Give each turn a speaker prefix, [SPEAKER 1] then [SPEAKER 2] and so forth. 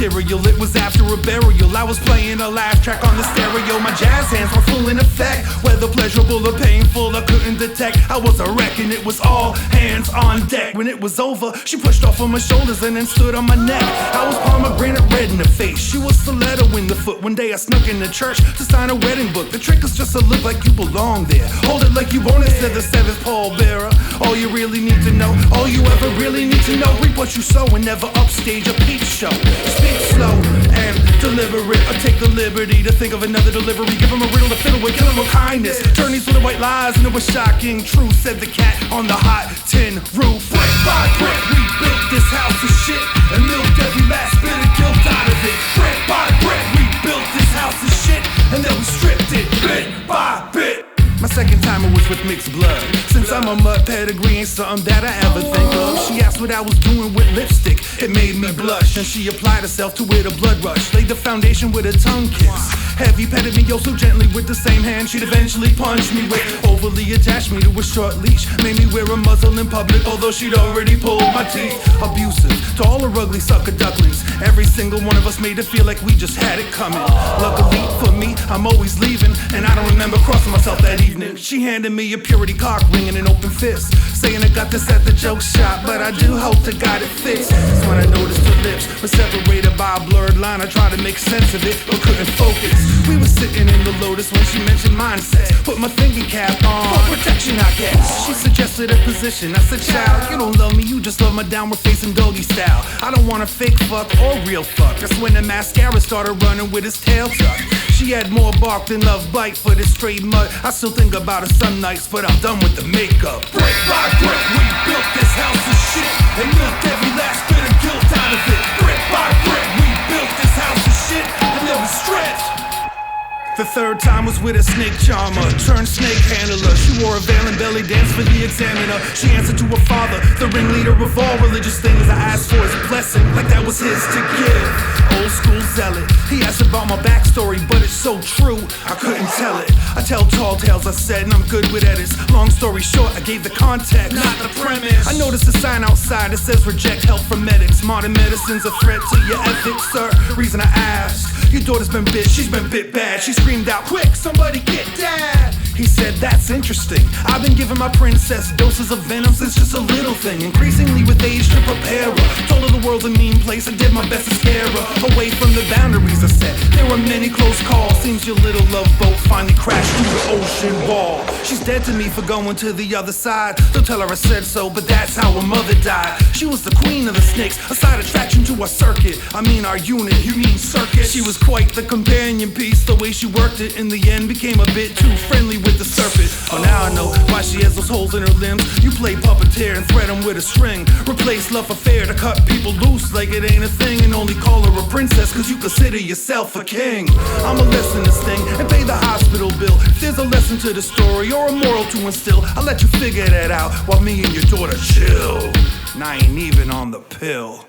[SPEAKER 1] material. It was after a burial. I was playing a laugh track on the stereo. My jazz hands were full in effect. Whether pleasurable or painful, I couldn't detect. I was a wreck and it was all hands on deck. When it was over, she pushed off on my shoulders and then stood on my neck. I was pomegranate red in the face. She was stiletto in the foot. One day I snuck in the church to sign a wedding book. The trick is just to look like you belong there. Hold it like you own it, said the seventh pallbearer. All you really need to know, all you ever really need to know. Reap what you sow and never upstage a peep show. Speak slow and deliberate. I take the liberty to think of another delivery. Give him a riddle to fiddle with, kill him with kindness. Turn these little white lies into a shocking truth, said the cat on the hot tin roof. Brick by brick, we built this house of shit and milked every last bit of guilt out of it. Brick by brick, we built this house of shit and then we stripped it bit by bit. My second timer was with mixed blood. Since I'm a mud, pedigree ain't something that I ever think of. She asked what I was doing with lipstick. It made me blush, and she applied herself to it, a blood rush. Laid the foundation with a tongue kiss. Heavy petted me oh so gently with the same hand she'd eventually punch me with. Overly attached me to a short leash. Made me wear a muzzle in public, although she'd already pulled my teeth. Abusive to all her ugly sucker ducklings. Every single one of us made it feel like we just had it coming. Luckily for me, I'm always leaving, and I don't remember crossing myself that evening. She handed me a purity cock ring and an open fist, saying I got this at the joke shop, but I do hope to God it fits. That's when I noticed her lips were separated by a blurred line. I tried to make sense of it, but couldn't focus. We were sitting in the Lotus when she mentioned mindset. Put my thinking cap on, for protection I guess. She suggested a position. I said, child, you don't love me, you just love my downward facing doggy style. I don't want a fake fuck or real fuck. That's when the mascara started running with his tail tucked. She had more bark than love bite for this straight mud. I still think about her some nights, but I'm done with the makeup. Brick by brick, we built this house of shit and milked every last bit of guilt out of it. Brick by brick, we built this house of shit and then we stripped. The third time was with a snake charmer, turned snake handler. She wore a veil and belly dance for the examiner. She answered to her father, the ringleader of all religious things. I asked for his blessing, like that was his to give. Old school zealot, he asked about my backstory, but it's so true, I couldn't tell it. I tell tall tales, I said, and I'm good with edits. Long story short, I gave the context, not the premise. I noticed a sign outside that says reject help from medics. Modern medicine's a threat to your ethics, sir. Reason I ask, your daughter's been bit, she's been bit bad. She screamed out, quick, somebody get dad. He said, that's interesting. I've been giving my princess doses of venom since just a little thing. Increasingly with age to prepare her. Told her the world's a mean place, I did my best to scare her away from the boundaries I set. There were many close calls. Seems your little love boat finally crashed through the ocean wall. She's dead to me for going to the other side. Don't tell her I said so, but that's how her mother died. She was the queen of the snakes, a side attraction to our circuit. I mean our unit, you mean circus. She was quite the companion piece. The way she worked it in the end became a bit too friendly with the serpent. Oh, now I know why she has those holes in her limbs. You play puppeteer and thread them with a string. Replace love affair to cut people loose like it ain't a thing, and only call her a princess cause you consider yourself a king. I'ma listen this thing and pay the hospital bill. If there's a lesson to the story or a moral to instill, I'll let you figure that out while me and your daughter chill. And I ain't even on the pill.